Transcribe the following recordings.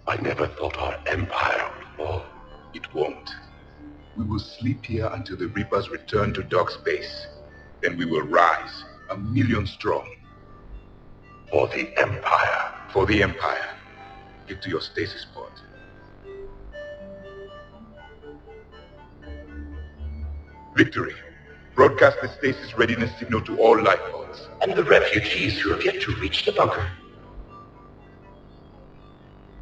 I never thought our empire would fall. It won't. We will sleep here until the Reapers return to dark space. Then we will rise, 1,000,000 strong. For the empire. For the empire. Get to your stasis pod. Victory. Broadcast the stasis readiness signal to all life pods. And the refugees who have yet to reach the bunker.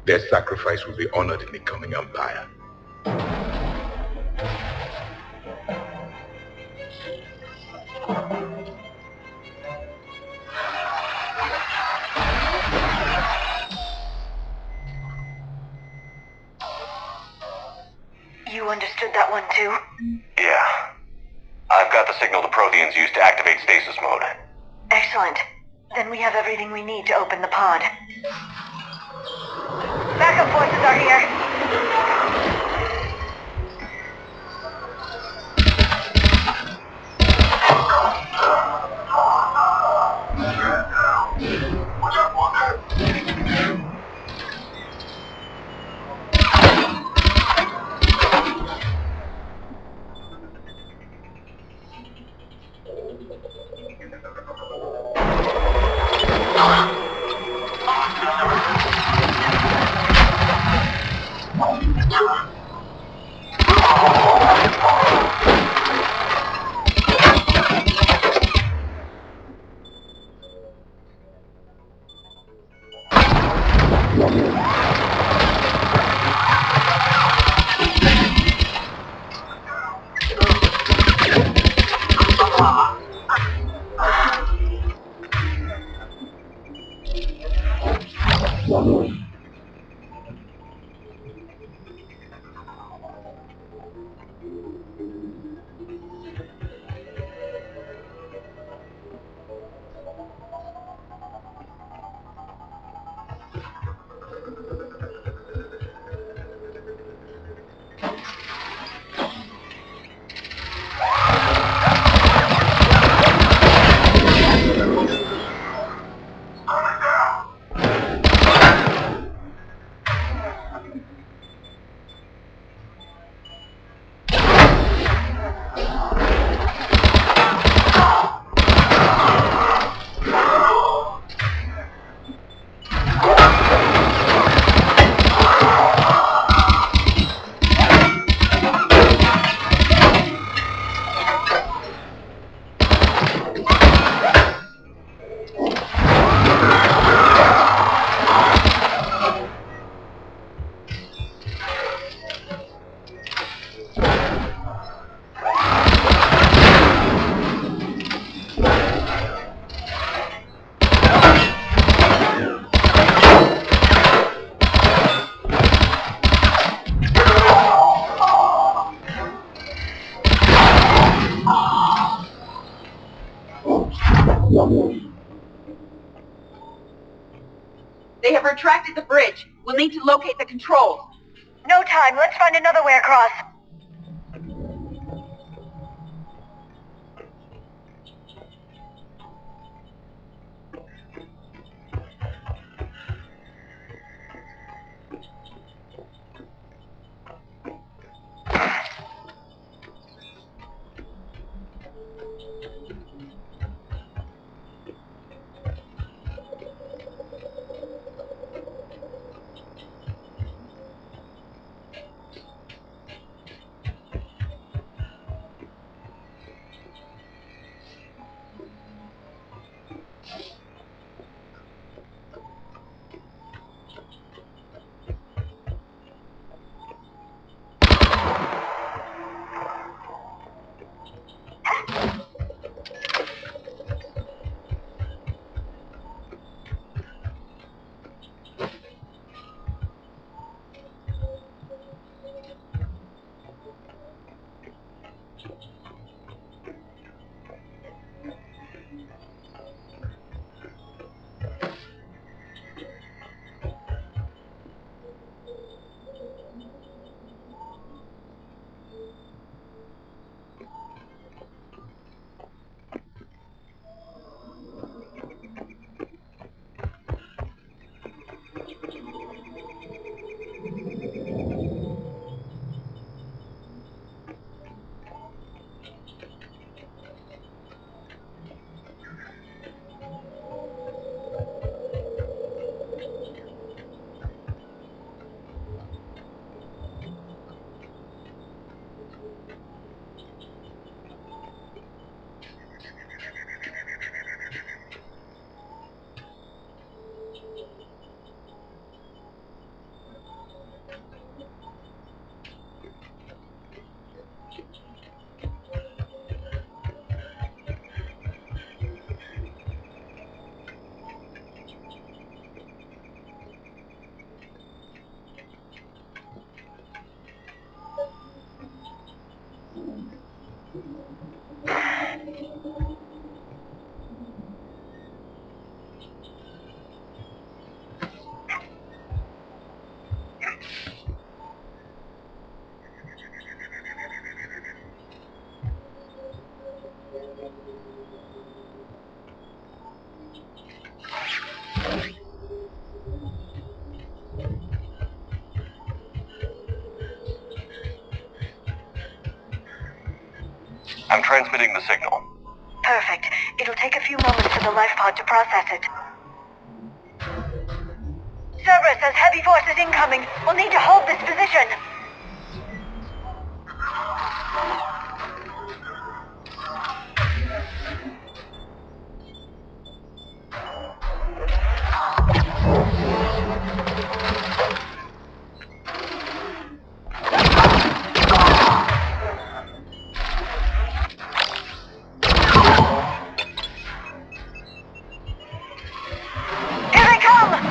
Their sacrifice will be honored in the coming empire. You understood that one too? Yeah. I've got the signal the Protheans use to activate stasis mode. Excellent. Then we have everything we need to open the pod. Backup forces are here. They have retracted the bridge. We'll need to locate the controls. No time. Let's find another way across. I'm transmitting the signal. Perfect. It'll take a few moments for the life pod to process it. Cerberus has heavy forces incoming. We'll need to hold this position. Here they come!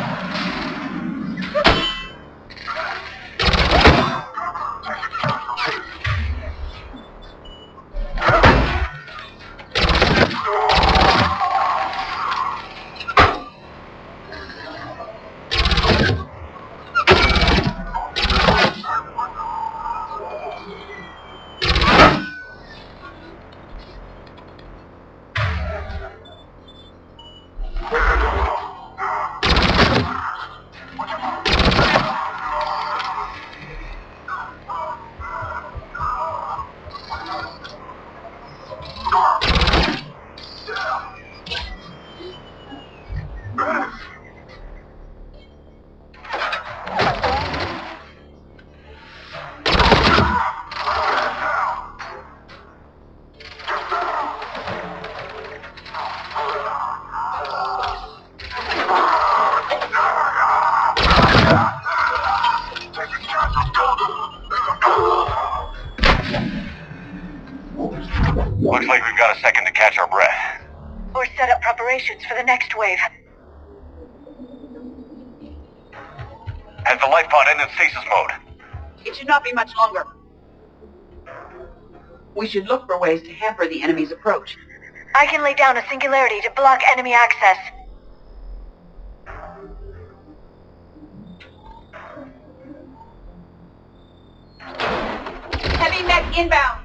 Looks like we've got a second to catch our breath. Or set up preparations for the next wave. Has the life pod ended stasis mode? It should not be much longer. We should look for ways to hamper the enemy's approach. I can lay down a singularity to block enemy access. Heavy mech inbound!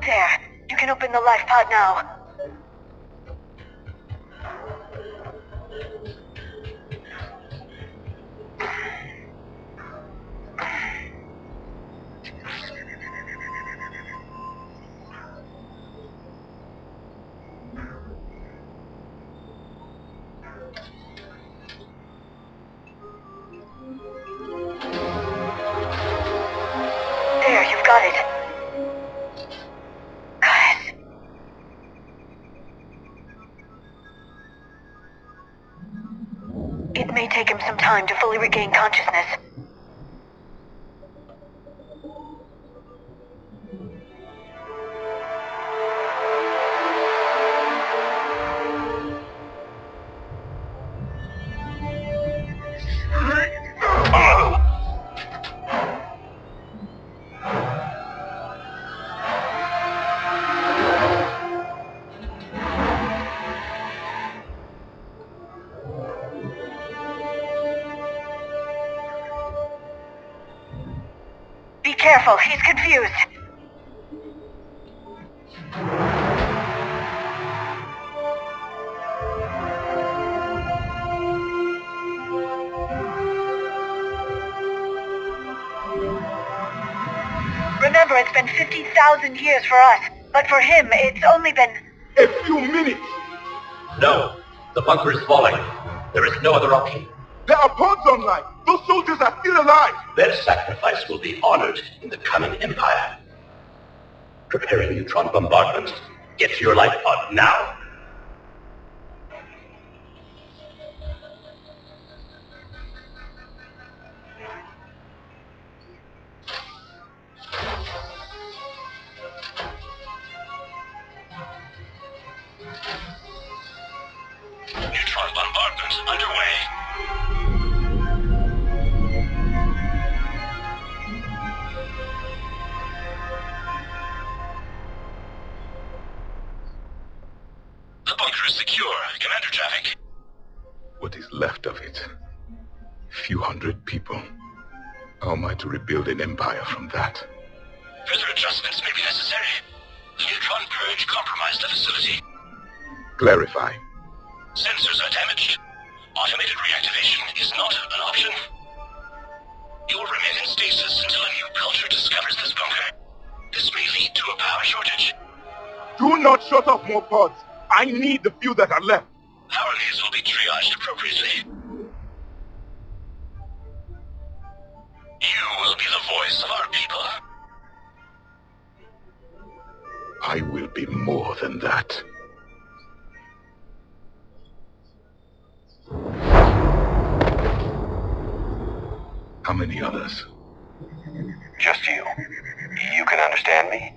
There. You can open the life pod now. There, you've got it. It may take him some time to fully regain consciousness. Be careful, he's confused. Remember, Remember, it's been 50,000 years for us, but for him, it's only been... A few minutes! No, the bunker is falling. There is no other option. There are pods online! Those soldiers are still alive! Their sacrifice will be honored in the coming empire. Prepare a neutron bombardment. Get to your life pod now. Neutron bombardment underway. The bunker is secure. Commander traffic. What is left of it? Few hundred people. How am I to rebuild an empire from that? Further adjustments may be necessary. The neutron purge compromised the facility. Clarify. Sensors are damaged. Automated reactivation is not an option. You will remain in stasis until a new culture discovers this bunker. This may lead to a power shortage. Do not shut off more pods! I need the few that are left! Power needs will be triaged appropriately. You will be the voice of our people. I will be more than that. How many others? Just you. You can understand me?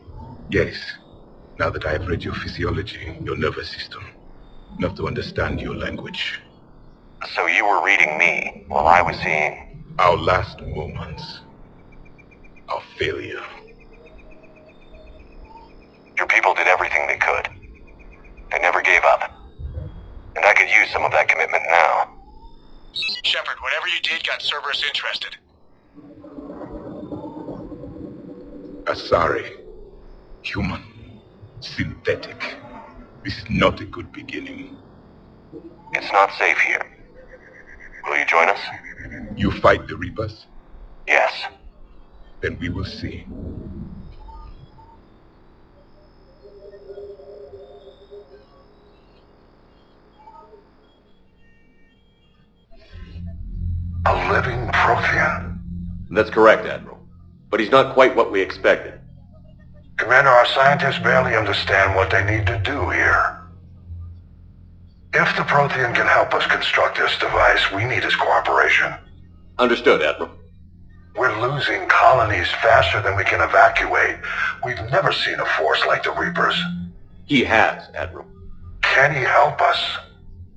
Yes. Now that I have read your physiology, your nervous system, enough to understand your language. So you were reading me while I was seeing... Our last moments. Our failure. Your people did everything they could. They never gave up. And I could use some of that commitment now. Shepard, whatever you did got Cerberus interested. Asari. Human. Synthetic. This is not a good beginning. It's not safe here. Will you join us? You fight the Reapers? Yes. Then we will see. A living Prothean. That's correct, Admiral. But he's not quite what we expected. Commander, our scientists barely understand what they need to do here. If the Prothean can help us construct this device, we need his cooperation. Understood, Admiral. We're losing colonies faster than we can evacuate. We've never seen a force like the Reapers. He has, Admiral. Can he help us?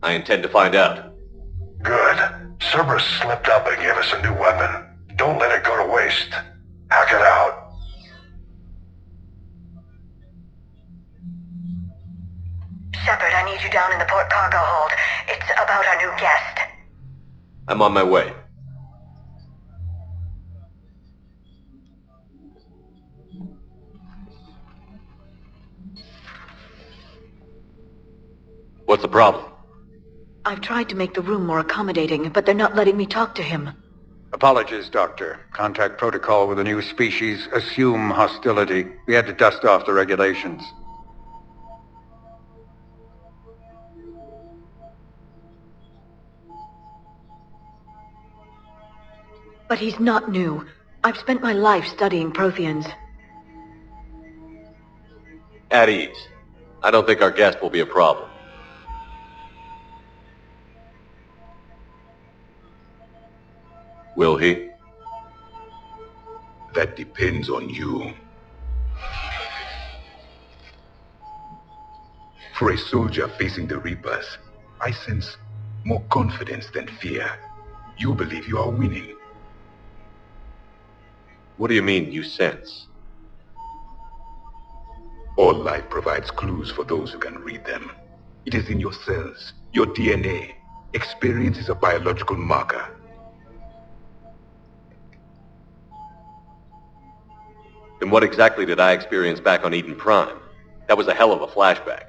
I intend to find out. Good. Cerberus slipped up and gave us a new weapon. Don't let it go to waste. Hack it out. Shepard, I need you down in the port cargo hold. It's about our new guest. I'm on my way. What's the problem? I've tried to make the room more accommodating, but they're not letting me talk to him. Apologies, Doctor. Contact protocol with a new species. Assume hostility. We had to dust off the regulations. But he's not new. I've spent my life studying Protheans. At ease. I don't think our guest will be a problem. Will he? That depends on you. For a soldier facing the Reapers, I sense more confidence than fear. You believe you are winning. What do you mean, you sense? All life provides clues for those who can read them. It is in your cells, your DNA. Experience is a biological marker. Then what exactly did I experience back on Eden Prime? That was a hell of a flashback.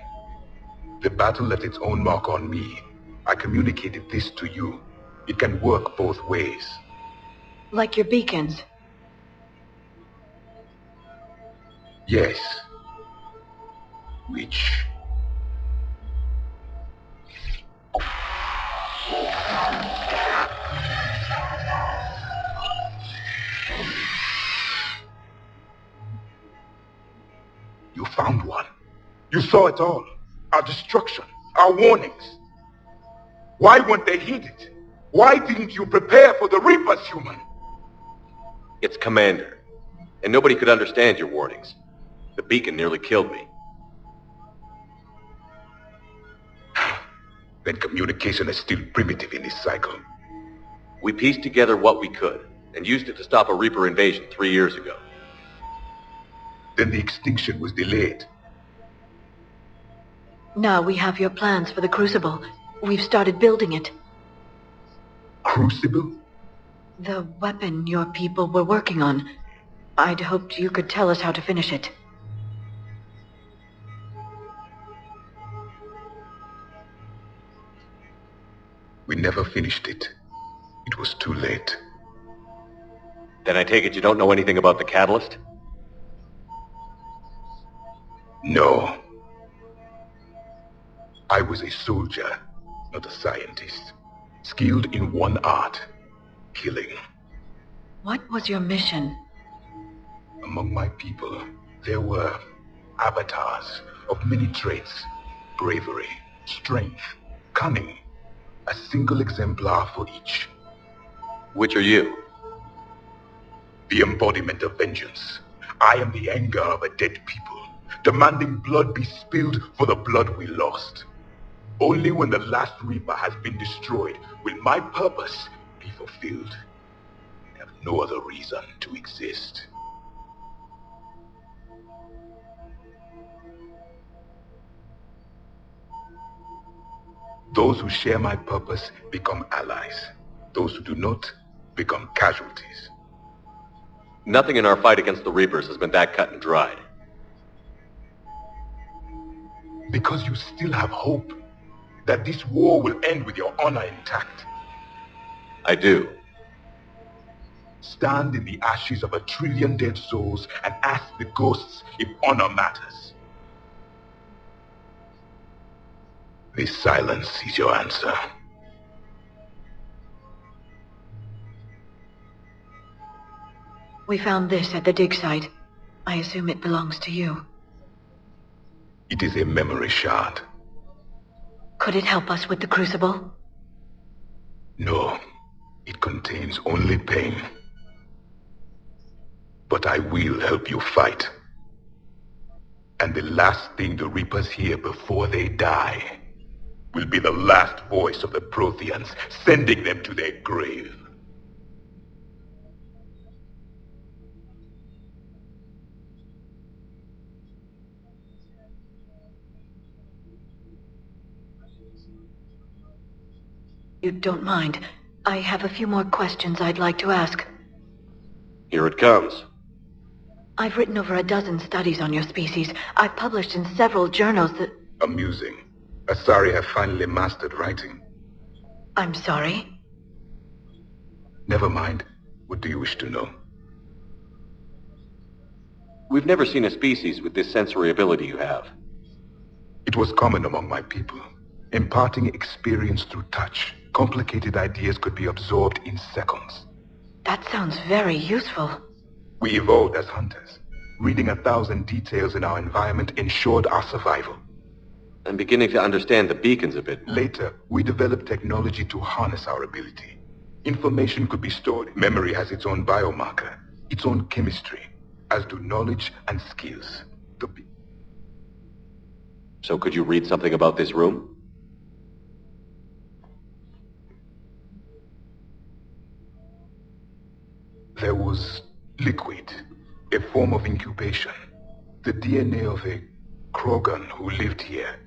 The battle left its own mark on me. I communicated this to you. It can work both ways. Like your beacons. Yes. Which... You found one. You saw it all. Our destruction. Our warnings. Why weren't they heeded? Why didn't you prepare for the Reapers, human? It's Commander. And nobody could understand your warnings. The beacon nearly killed me. Then communication is still primitive in this cycle. We pieced together what we could, and used it to stop a Reaper invasion 3 years ago. Then the extinction was delayed. Now we have your plans for the Crucible. We've started building it. Crucible? The weapon your people were working on. I'd hoped you could tell us how to finish it. We never finished it. It was too late. Then I take it you don't know anything about the catalyst? No. I was a soldier, not a scientist. Skilled in one art, killing. What was your mission? Among my people, there were avatars of many traits. Bravery, strength, cunning. A single exemplar for each. Which are you? The embodiment of vengeance. I am the anger of a dead people, demanding blood be spilled for the blood we lost. Only when the last Reaper has been destroyed will my purpose be fulfilled. I have no other reason to exist. Those who share my purpose become allies. Those who do not become casualties. Nothing in our fight against the Reapers has been that cut and dried. Because you still have hope that this war will end with your honor intact. I do. Stand in the ashes of 1 trillion dead souls and ask the ghosts if honor matters. This silence is your answer. We found this at the dig site. I assume it belongs to you. It is a memory shard. Could it help us with the Crucible? No, it contains only pain. But I will help you fight. And the last thing the Reapers hear before they die will be the last voice of the Protheans, sending them to their grave. You don't mind. I have a few more questions I'd like to ask. Here it comes. I've written over a dozen studies on your species. I've published in several journals that... Amusing. Asari have finally mastered writing. I'm sorry? Never mind. What do you wish to know? We've never seen a species with this sensory ability you have. It was common among my people. Imparting experience through touch. Complicated ideas could be absorbed in seconds. That sounds very useful. We evolved as hunters. Reading 1,000 details in our environment ensured our survival. I'm beginning to understand the beacons a bit. Later, we developed technology to harness our ability. Information could be stored. Memory has its own biomarker, its own chemistry, as do knowledge and skills. So could you read something about this room? There was liquid, a form of incubation. The DNA of a Krogan who lived here.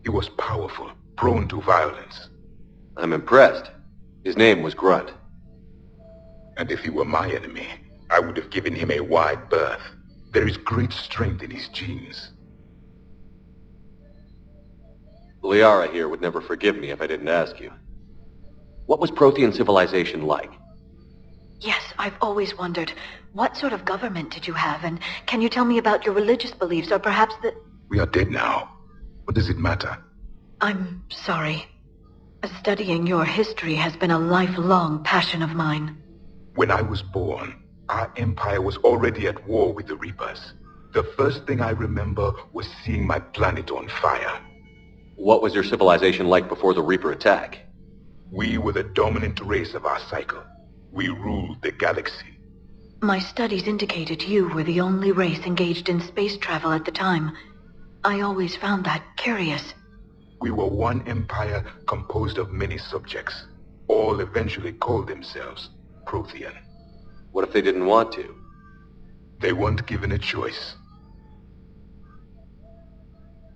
He was powerful, prone to violence. I'm impressed. His name was Grunt. And if he were my enemy, I would have given him a wide berth. There is great strength in his genes. Liara here would never forgive me if I didn't ask you. What was Prothean civilization like? Yes, I've always wondered, what sort of government did you have, and can you tell me about your religious beliefs, or perhaps the... We are dead now. What does it matter? I'm sorry. Studying your history has been a lifelong passion of mine. When I was born, our empire was already at war with the Reapers. The first thing I remember was seeing my planet on fire. What was your civilization like before the Reaper attack? We were the dominant race of our cycle. We ruled the galaxy. My studies indicated you were the only race engaged in space travel at the time. I always found that curious. We were one empire composed of many subjects. All eventually called themselves Prothean. What if they didn't want to? They weren't given a choice.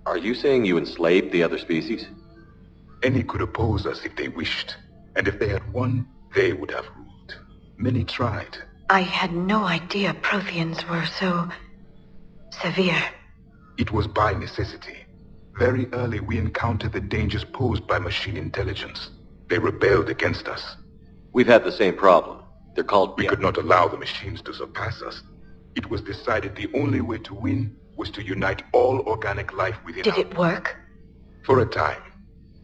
Are you saying you enslaved the other species? Any could oppose us if they wished, and if they had won, they would have ruled. Many tried. I had no idea Protheans were so... severe. It was by necessity. Very early we encountered the dangers posed by machine intelligence. They rebelled against us. We've had the same problem. They're called... We could not allow the machines to surpass us. It was decided the only way to win was to unite all organic life within Did it work? For a time.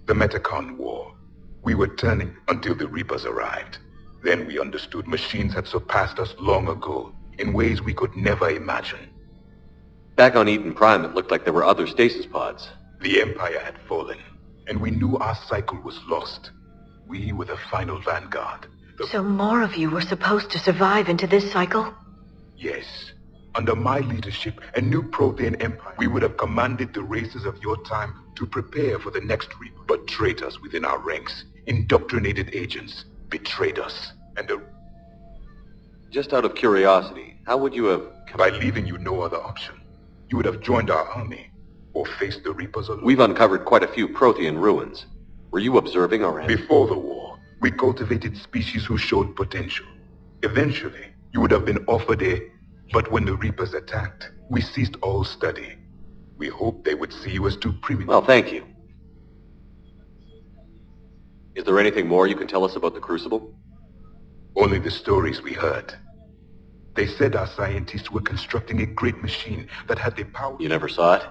The Metacon War. We were turning until the Reapers arrived. Then we understood machines had surpassed us long ago, in ways we could never imagine. Back on Eden Prime, it looked like there were other stasis pods. The Empire had fallen, and we knew our cycle was lost. We were the final vanguard. So more of you were supposed to survive into this cycle? Yes. Under my leadership, a new Prothean empire, we would have commanded the races of your time to prepare for the next Reaper. But traitors within our ranks, indoctrinated agents, betrayed us, and Just out of curiosity, how would you have... by leaving you no other option. You would have joined our army, or faced the Reapers alone. We've uncovered quite a few Prothean ruins. Were you observing our... Before the war, we cultivated species who showed potential. Eventually, you would have been offered a... But when the Reapers attacked, we ceased all study. We hoped they would see you as too primitive. Well, thank you. Is there anything more you can tell us about the Crucible? Only the stories we heard. They said our scientists were constructing a great machine that had the power... You never saw it?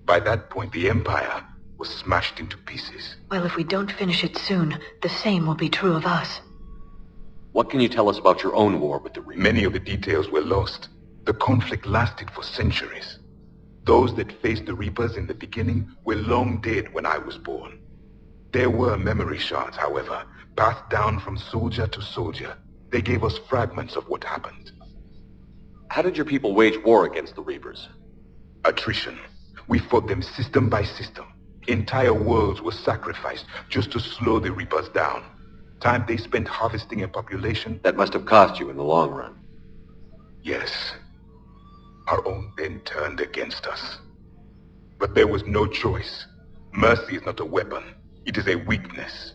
By that point, the Empire was smashed into pieces. Well, if we don't finish it soon, the same will be true of us. What can you tell us about your own war with the Reapers? Many of the details were lost. The conflict lasted for centuries. Those that faced the Reapers in the beginning were long dead when I was born. There were memory shards, however, passed down from soldier to soldier. They gave us fragments of what happened. How did your people wage war against the Reapers? Attrition. We fought them system by system. Entire worlds were sacrificed just to slow the Reapers down. Time they spent harvesting a population... That must have cost you in the long run. Yes. Our own men turned against us. But there was no choice. Mercy is not a weapon. It is a weakness.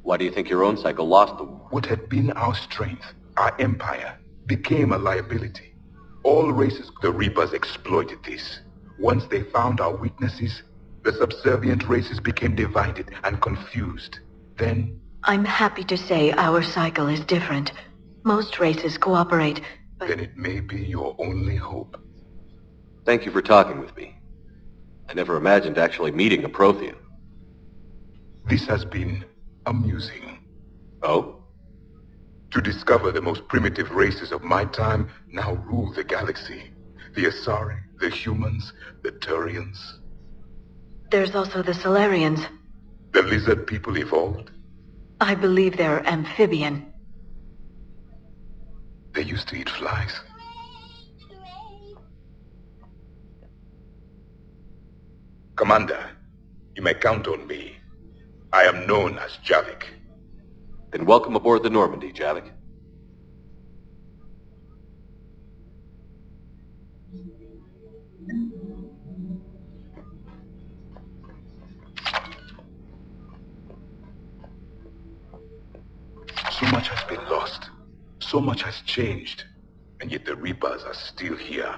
Why do you think your own cycle lost the war? What had been our strength, our empire, became a liability. All races, the Reapers exploited this. Once they found our weaknesses, the subservient races became divided and confused. Then... I'm happy to say our cycle is different. Most races cooperate, but... Then it may be your only hope. Thank you for talking with me. I never imagined actually meeting a Prothean. This has been amusing. Oh? To discover the most primitive races of my time now rule the galaxy. The Asari, the humans, the Turians. There's also the Solarians. The lizard people evolved. I believe they're amphibian. They used to eat flies. Commander, you may count on me. I am known as Javik. Then welcome aboard the Normandy, Javik. So much has been lost. So much has changed. And yet the Reapers are still here.